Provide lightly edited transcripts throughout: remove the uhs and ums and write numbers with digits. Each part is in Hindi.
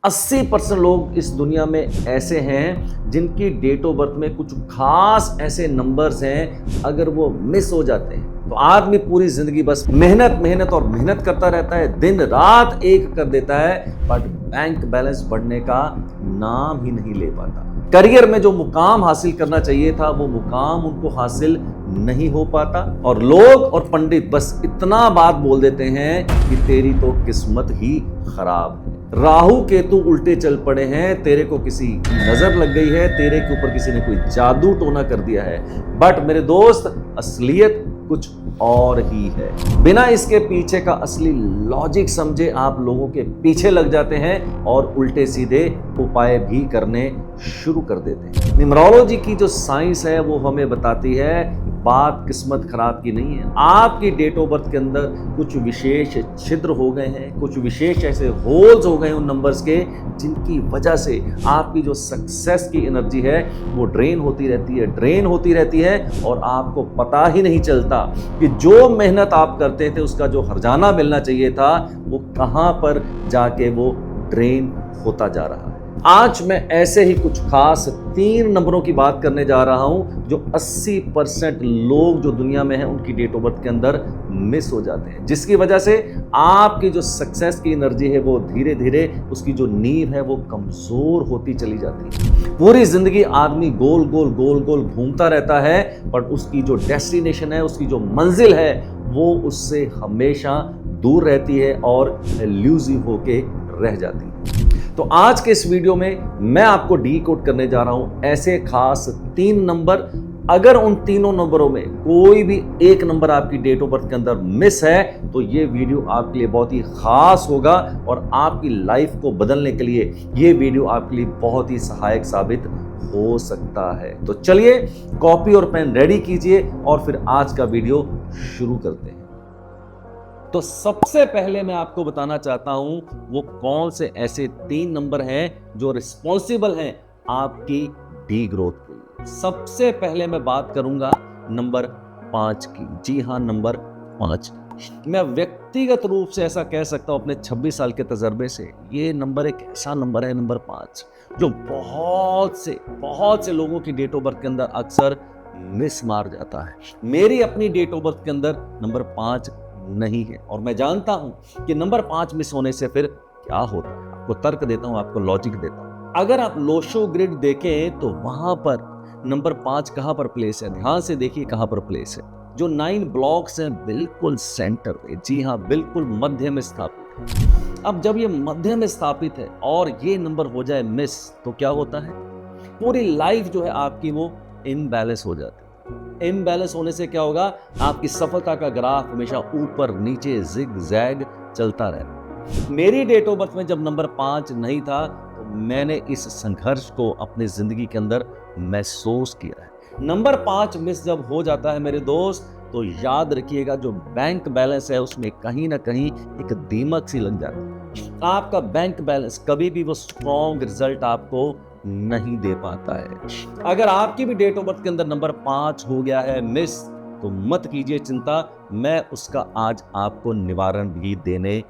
80% लोग इस दुनिया में ऐसे हैं जिनकी डेट ऑफ बर्थ में कुछ खास ऐसे नंबर्स हैं, अगर वो मिस हो जाते हैं तो आदमी पूरी जिंदगी बस मेहनत मेहनत और मेहनत करता रहता है, दिन रात एक कर देता है, बट बैंक बैलेंस बढ़ने का नाम ही नहीं ले पाता। करियर में जो मुकाम हासिल करना चाहिए था वो मुकाम उनको हासिल नहीं हो पाता, और लोग और पंडित बस इतना बात बोल देते हैं कि तेरी तो किस्मत ही खराब है, राहु केतु उल्टे चल पड़े हैं, तेरे को किसी की नजर लग गई है, तेरे के ऊपर किसी ने कोई जादू टोना कर दिया है। बट मेरे दोस्त, असलियत कुछ और ही है। बिना इसके पीछे का असली लॉजिक समझे आप लोगों के पीछे लग जाते हैं और उल्टे सीधे उपाय भी करने शुरू कर देते हैं। न्यूमरोलॉजी की जो साइंस है वो हमें बताती है बात किस्मत खराब की नहीं है। आपकी डेट ऑफ बर्थ के अंदर कुछ विशेष छिद्र हो गए हैं, कुछ विशेष ऐसे होल्स हो गए उन नंबर्स के, जिनकी वजह से आपकी जो सक्सेस की एनर्जी है वो ड्रेन होती रहती है और आपको पता ही नहीं चलता कि जो मेहनत आप करते थे उसका जो हर्जाना मिलना चाहिए था वो कहां पर जाके वो ड्रेन होता जा रहा है। आज मैं ऐसे ही कुछ खास 3 नंबरों की बात करने जा रहा हूं जो 80% लोग जो दुनिया में हैं उनकी डेट ऑफ बर्थ के अंदर मिस हो जाते हैं, जिसकी वजह से आपकी जो सक्सेस की एनर्जी है वो धीरे धीरे उसकी जो नींव है वो कमजोर होती चली जाती है। पूरी जिंदगी आदमी गोल गोल घूमता रहता है, पर उसकी जो डेस्टिनेशन है, उसकी जो मंजिल है वो उससे हमेशा दूर रहती है और एल्यूसिव होके रह जाती है। तो आज के इस वीडियो में मैं आपको डीकोड करने जा रहा हूं ऐसे खास 3 नंबर। अगर उन तीनों नंबरों में कोई भी एक नंबर आपकी डेट ऑफ बर्थ के अंदर मिस है तो ये वीडियो आपके लिए बहुत ही खास होगा और आपकी लाइफ को बदलने के लिए ये वीडियो आपके लिए बहुत ही सहायक साबित हो सकता है। तो चलिए कॉपी और पेन रेडी कीजिए और फिर आज का वीडियो शुरू करते हैं। तो सबसे पहले मैं आपको बताना चाहता हूं वो कौन से ऐसे 3 नंबर हैं जो रिस्पॉन्सिबल हैं आपकी डी ग्रोथ के लिए। सबसे पहले मैं बात करूंगा नंबर 5 की। जी हां, नंबर 5। मैं व्यक्तिगत रूप से ऐसा कह सकता हूं अपने 26 साल के तजर्बे से, ये नंबर एक ऐसा नंबर है, नंबर 5, जो बहुत से लोगों की डेट ऑफ बर्थ के अंदर अक्सर मिस मार जाता है। मेरी अपनी डेट ऑफ बर्थ के अंदर नंबर 5 नहीं है और मैं जानता हूं कि नंबर 5 मिस होने से फिर क्या होता है। आपको तर्क देता हूं, आपको लॉजिक देता हूं। अगर आप लोशो ग्रिड देखें तो वहां पर नंबर 5 कहां पर प्लेस है, ध्यान से देखिए कहां पर प्लेस है। जो 9 ब्लॉक्स हैं बिल्कुल सेंटर पे, जी हां, बिल्कुल मध्य में स्थापित है। अब जब ये मध्य में स्थापित है और ये नंबर हो जाए मिस तो क्या होता है, पूरी लाइफ जो है आपकी वो इनबैलेंस हो जाती है। इम्बैलेंस होने से क्या होगा, आपकी सफलता का ग्राफ हमेशा ऊपर नीचे जिग जैग चलता रहता। मेरी डेट ऑफ बर्थ में जब नंबर 5 नहीं था तो मैंने इस संघर्ष को अपनी जिंदगी के अंदर महसूस किया है। नंबर 5 मिस जब हो जाता है मेरे दोस्त, तो याद रखिएगा जो बैंक बैलेंस है उसमें कहीं ना कहीं एक दीमक सी लग जाती है। आपका बैंक बैलेंस कभी भी वो स्ट्रॉन्ग रिजल्ट आपको नहीं दे पाता है। अगर आपकी भी डेट ऑफ बर्थ के अंदर नंबर 5 हो गया है मिस, तो मत कीजिए चिंता, मैं उसका आज आपको निवारण भी देने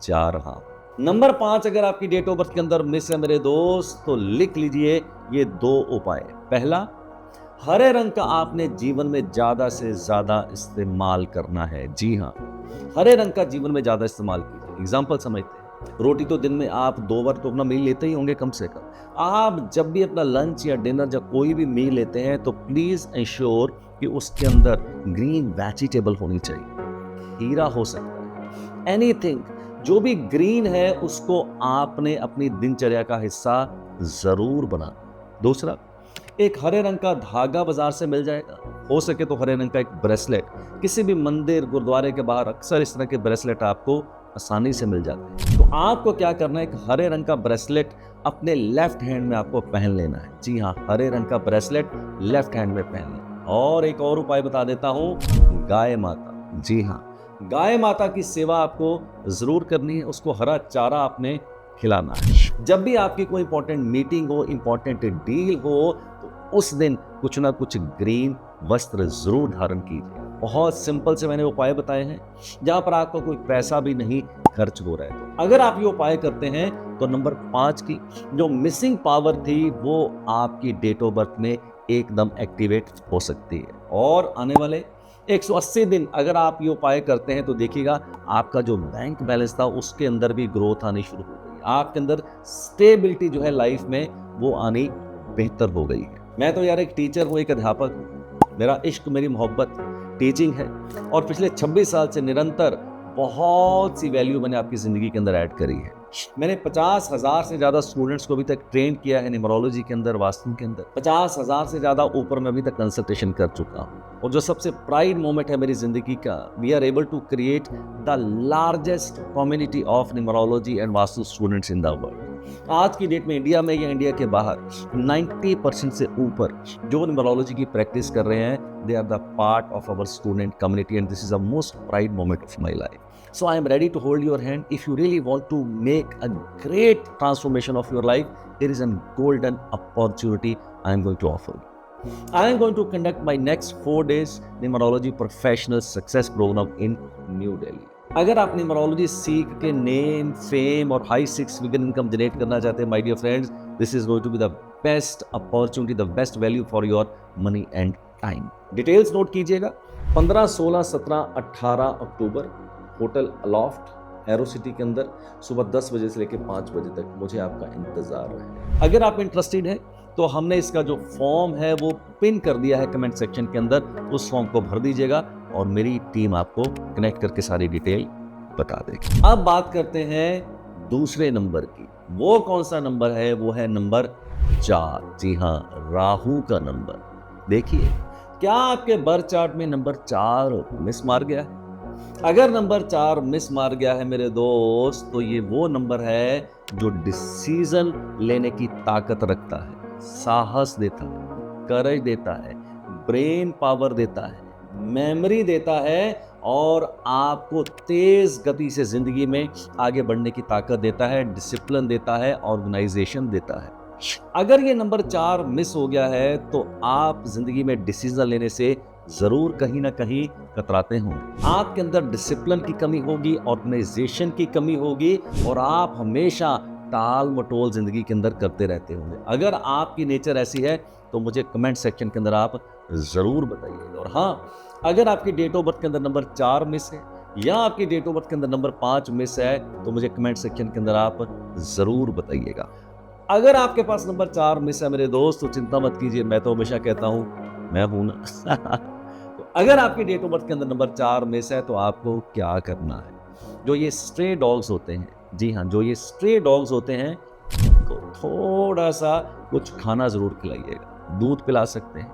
जा रहा हूं। नंबर 5 अगर आपकी डेट ऑफ बर्थ के अंदर मिस है मेरे दोस्त, तो लिख लीजिए ये 2 उपाय। पहला, हरे रंग का आपने जीवन में ज्यादा से ज्यादा इस्तेमाल करना है। जी हां, हरे रंग का जीवन में ज्यादा इस्तेमाल कीजिए। एग्जाम्पल समझते हैं, रोटी तो दिन में आप 2 बार तो अपना मील लेते ही होंगे कम से कम। आप जब भी अपना लंच या डिनर या कोई भी मील लेते हैं तो प्लीज इंश्योर कि उसके अंदर ग्रीन वेजिटेबल होनी चाहिए। खीरा हो सकता है, एनीथिंग जो भी ग्रीन है उसको आपने अपनी दिनचर्या का हिस्सा जरूर बनाना। दूसरा, एक हरे रंग का धागा बाजार से मिल जाएगा, हो सके तो हरे रंग का एक ब्रेसलेट। किसी भी मंदिर गुरुद्वारे के बाहर अक्सर इस तरह के ब्रेसलेट आपको आसानी से मिल जाते हैं। तो आपको क्या करना है, एक हरे रंग का ब्रेसलेट अपने लेफ्ट हैंड में आपको पहन लेना है। जी हाँ, हरे रंग का ब्रेसलेट लेफ्ट हैंड में पहन लेना। और एक और उपाय बता देता हूं, गाय माता। जी हाँ, गाय माता की सेवा आपको जरूर करनी है, उसको हरा चारा आपने खिलाना है। जब भी आपकी कोई इंपॉर्टेंट मीटिंग हो, इंपॉर्टेंट डील हो, तो उस दिन कुछ ना कुछ ग्रीन वस्त्र जरूर धारण कीजिए। बहुत सिंपल से मैंने उपाय बताए हैं जहां पर आपका कोई पैसा भी नहीं खर्च हो रहा है। तो अगर आप ये उपाय करते हैं तो नंबर 5 की जो मिसिंग पावर थी वो आपकी डेट ऑफ बर्थ में एकदम एक्टिवेट हो सकती है। और आने वाले 180 दिन अगर आप ये उपाय करते हैं तो देखिएगा आपका जो बैंक बैलेंस था उसके अंदर भी ग्रोथ आनी शुरू हो गई, आपके अंदर स्टेबिलिटी जो है लाइफ में वो आनी बेहतर हो गई है। मैं तो यार एक टीचर हूँ, एक अध्यापक हूँ, मेरा इश्क मेरी मोहब्बत टीचिंग है और पिछले 26 साल से निरंतर बहुत सी वैल्यू मैंने आपकी ज़िंदगी के अंदर ऐड करी है। मैंने 50,000 से ज़्यादा स्टूडेंट्स को अभी तक ट्रेन किया है न्यूमरोलॉजी के अंदर, वास्तु के अंदर 50,000 से ज़्यादा ऊपर मैं अभी तक कंसल्टेशन कर चुका हूँ। और जो सबसे प्राइड मोमेंट है मेरी ज़िंदगी का, we are able to create the largest community of numerology and vastu students in the world. आज की डेट में इंडिया में या इंडिया के बाहर 90% से ऊपर जो न्यूमरोलॉजी की प्रैक्टिस कर रहे हैं, they are the part of our student community and this is the most pride moment of my life. So I am ready to hold your hand. If you really want to make a great transformation of your life, there is a golden opportunity I am going to offer you. I am going to conduct my next 4 days numerology professional success program in New Delhi. अगर आप न्यूमरोलॉजी सीख के नेम, फेम और हाई 6 फिगर इनकम जनरेट करना चाहते हैं, my dear friends, this is going to be the best opportunity, the best value for your money and time. Details note कीजिएगा. 15, 16, 17, 18 October hotel Aloft Aerocity के अंदर सुबह 10 बजे से लेकर 5 बजे तक मुझे आपका इंतजार है. अगर आप इंटरेस्टेड हैं तो हमने इसका जो फॉर्म है वो पिन कर दिया है कमेंट सेक्शन के अंदर, उस फॉर्म को भर दीजिएगा और मेरी टीम आपको कनेक्ट करके सारी डिटेल बता देगी. अब बात करते हैं दूसरे नंबर की. वो कौन सा नंबर है? वो है नंबर 4. जी हाँ, राहु का नंबर. देखिए, क्या आपके बर्थ चार्ट में नंबर 4 मिस मार गया है? अगर नंबर 4 मिस मार गया है मेरे दोस्त, तो ये वो नंबर है जो डिसीजन लेने की ताकत रखता है, साहस देता है, करेज देता है, ब्रेन पावर देता है, मेमोरी देता है और आपको तेज गति से जिंदगी में आगे बढ़ने की ताकत देता है, डिसिप्लिन देता है, ऑर्गेनाइजेशन देता है. अगर ये नंबर 4 मिस हो गया है तो आप जिंदगी में डिसीजन लेने से जरूर कहीं ना कहीं कतराते होंगे. आपके अंदर डिसिप्लिन की कमी होगी, ऑर्गेनाइजेशन की कमी होगी और आप हमेशा टाल मटोल जिंदगी के अंदर करते रहते होंगे. अगर आपकी नेचर ऐसी है तो मुझे कमेंट सेक्शन के अंदर आप जरूर बताइएगा. और हाँ, अगर आपकी डेट ऑफ बर्थ के अंदर नंबर 4 मिस है या आपकी डेट ऑफ बर्थ के अंदर नंबर 5 मिस है तो मुझे कमेंट सेक्शन के अंदर आप जरूर बताइएगा. अगर आपके पास नंबर 4 मिस है मेरे दोस्त तो चिंता मत कीजिए, मैं तो हमेशा कहता हूं मैं हूं ना. तो अगर आपकी डेट ऑफ बर्थ के अंदर नंबर 4 मिस है तो आपको क्या करना है? जो ये स्ट्रे डॉग्स होते हैं, जी हाँ, जो ये स्ट्रे डॉग्स होते हैं, तो थोड़ा सा कुछ खाना जरूर खिलाइएगा. दूध पिला सकते हैं,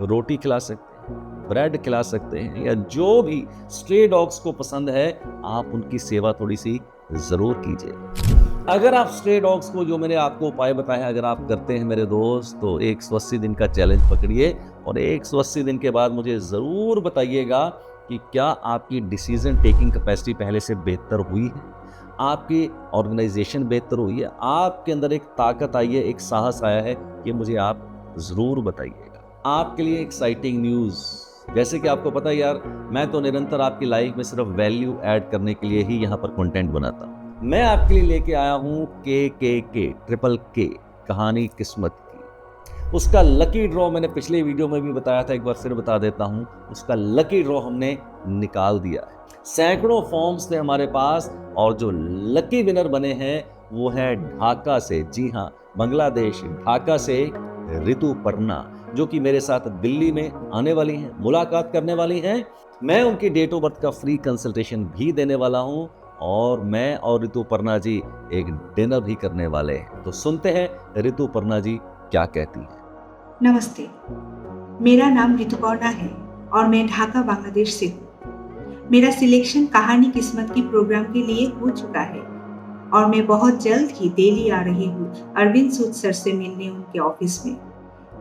रोटी खिला सकते हैं, ब्रेड खिला सकते हैं, या जो भी स्ट्रे डॉग्स को पसंद है आप उनकी सेवा थोड़ी सी जरूर कीजिए. अगर आप स्ट्रे डॉग्स को, जो मैंने आपको उपाय बताए हैं, अगर आप करते हैं मेरे दोस्त, तो 180 दिन का चैलेंज पकड़िए और 180 दिन के बाद मुझे ज़रूर बताइएगा कि क्या आपकी डिसीजन टेकिंग कैपेसिटी पहले से बेहतर हुई है, आपकी ऑर्गेनाइजेशन बेहतर हुई है, आपके अंदर एक ताकत आई है, एक साहस आया है. कि मुझे आप ज़रूर बताइएगा. आपके लिए एक्साइटिंग न्यूज़, जैसे कि आपको पता है यार, मैं तो निरंतर आपकी लाइफ में सिर्फ वैल्यू ऐड करने के लिए ही यहाँ पर कंटेंट बनाता हूँ. मैं आपके लिए लेके आया हूँ ट्रिपल के कहानी किस्मत की. उसका लकी ड्रॉ मैंने पिछले वीडियो में भी बताया था, एक बार फिर बता देता हूँ. उसका लकी ड्रॉ हमने निकाल दिया है. सैकड़ों फॉर्म्स थे हमारे पास और जो लकी विनर बने हैं वो है ढाका से, जी हाँ, बांग्लादेश ढाका से ऋतुपर्णा, जो कि मेरे साथ दिल्ली में आने वाली हैं, मुलाकात करने वाली हैं. मैं उनकी डेट ऑफ बर्थ का फ्री कंसल्टेशन भी देने वाला हूँ और मैं और ऋतुपर्णा जी एक डिनर भी करने वाले हैं. तो सुनते हैं ऋतुपर्णा जी क्या कहती हैं. नमस्ते, मेरा नाम ऋतुपर्णा है और मैं ढाका बांग्लादेश से हूँ. मेरा सिलेक्शन कहानी किस्मत की प्रोग्राम के लिए हो चुका है और मैं बहुत जल्द ही दिल्ली आ रही हूँ अरविंद सूद सर से मिलने उनके ऑफिस में.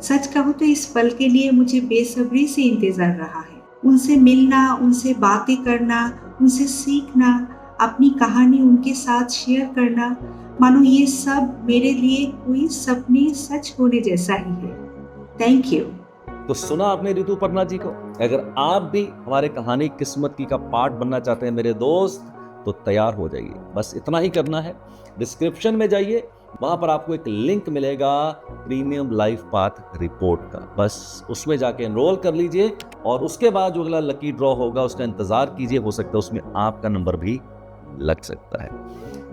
सच कहूँ तो इस पल के लिए मुझे बेसब्री से इंतजार रहा है. उनसे मिलना, उनसे बातें करना, उनसे सीखना, अपनी कहानी उनके साथ शेयर करना, मानो ये सब मेरे लिए कोई सपने सच होने जैसा ही है. Thank you. तो सुना आपने ऋतुपर्णा जी को। अगर आप भी हमारे कहानी किस्मत की का पार्ट बनना चाहते हैं मेरे दोस्त, तो तैयार हो जाइए। बस इतना ही करना है, डिस्क्रिप्शन में जाइए, वहां पर आपको एक लिंक मिलेगा प्रीमियम लाइफ पाथ रिपोर्ट का। बस उसमें जाके एनरोल कर लीजिए और उसके बाद जो अगला लकी ड्रॉ होगा उसका इंतजार कीजिए, हो सकता है उसमें आपका नंबर भी लग सकता है।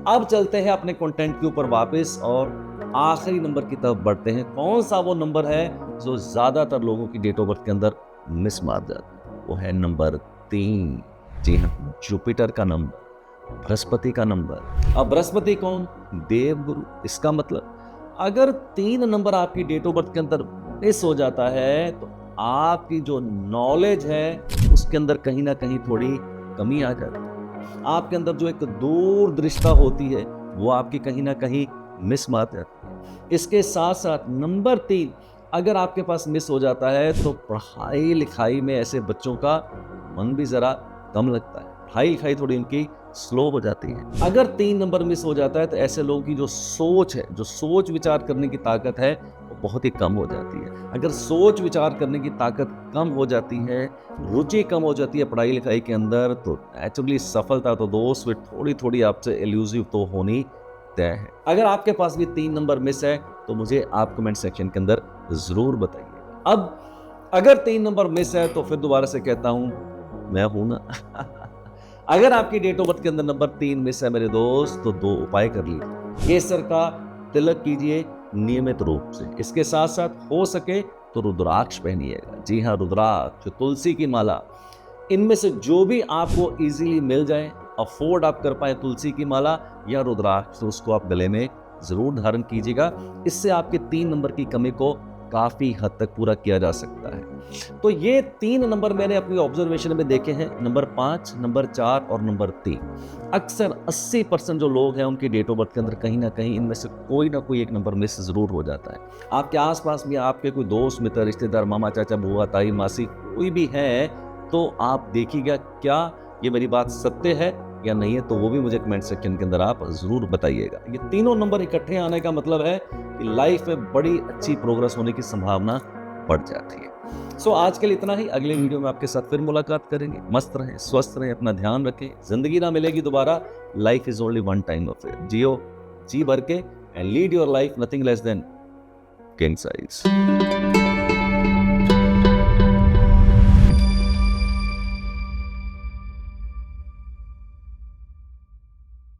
अब चलते हैं अपने कंटेंट के ऊपर वापस और आखिरी नंबर की तरफ बढ़ते हैं। कौन सा वो नंबर है जो ज्यादातर लोगों की डेट ऑफ बर्थ के अंदर मिस मार जाता है? वो है नंबर 3। जी हाँ, जुपिटर का नंबर, बृहस्पति का नंबर। अब बृहस्पति कौन? देवगुरु। इसका मतलब अगर 3 नंबर आपकी डेट ऑफ बर्थ के अंदर मिस हो जाता है तो आपकी जो नॉलेज है उसके अंदर कहीं ना कहीं थोड़ी कमी आ जाती है। आपके अंदर जो एक दूरदृष्टा होती है वो आपकी कहीं ना कहीं मिस मार जाती है। इसके साथ साथ नंबर 3 अगर आपके पास मिस हो जाता है तो पढ़ाई लिखाई में ऐसे बच्चों का मन भी जरा कम लगता है, पढ़ाई लिखाई थोड़ी उनकी स्लो हो जाती है। अगर 3 नंबर मिस हो जाता है तो ऐसे लोगों की जो सोच है, जो सोच विचार करने की ताकत है, वो बहुत ही कम हो जाती है। अगर सोच विचार करने की ताकत कम हो जाती है, रुचि कम हो जाती है पढ़ाई लिखाई के अंदर, तो नेचुरली सफलता तो दोस्त फिर थोड़ी थोड़ी आपसे एल्यूसिव तो होनी तय है। अगर आपके पास भी 3 नंबर मिस है तो मुझे आप कमेंट सेक्शन के अंदर जरूर बताइए। अब अगर 3 नंबर मिस है तो फिर दोबारा से कहता हूं, मैं हूं ना। अगर आपकी डेट ऑफ बर्थ के अंदर नंबर 3 मिस है मेरे दोस्त, तो 2 उपाय कर लीजिए। केसर का तिलक कीजिए नियमित रूप से। इसके साथ साथ हो सके तो रुद्राक्ष पहनिएगा। जी हाँ, रुद्राक्ष, तुलसी की माला, इनमें से जो भी आपको इजीली मिल जाए, अफोर्ड आप कर पाए, तुलसी की माला या रुद्राक्ष, तो उसको आप गले में जरूर धारण कीजिएगा। इससे आपके 3 नंबर की कमी को काफी हद तक पूरा किया जा सकता है। तो ये 3 नंबर मैंने अपनी ऑब्जर्वेशन में देखे हैं, नंबर 5, नंबर 4 और नंबर 3। अक्सर 80% जो लोग हैं उनकी डेट ऑफ बर्थ के अंदर कहीं ना कहीं इनमें से कोई ना कोई एक नंबर मिस जरूर हो जाता है। आपके आसपास भी आपके कोई दोस्त मित्र रिश्तेदार, मामा चाचा बुआ ताई मासी कोई भी है, तो आप देखिएगा क्या ये मेरी बात सत्य है या नहीं है, तो वो भी मुझे कमेंट सेक्शन के अंदर आप जरूर बताइएगा। ये तीनों नंबर इकट्ठे आने का मतलब है कि लाइफ में बड़ी अच्छी प्रोग्रेस होने की संभावना बढ़ जाती है। सो आज के लिए इतना ही। अगले वीडियो में आपके साथ फिर मुलाकात करेंगे। मस्त रहें, स्वस्थ रहें, अपना ध्यान रखें। जिंदगी Na Milegi Dobara, life is only one time affair. जियो जी भर के and lead your life nothing less than king size.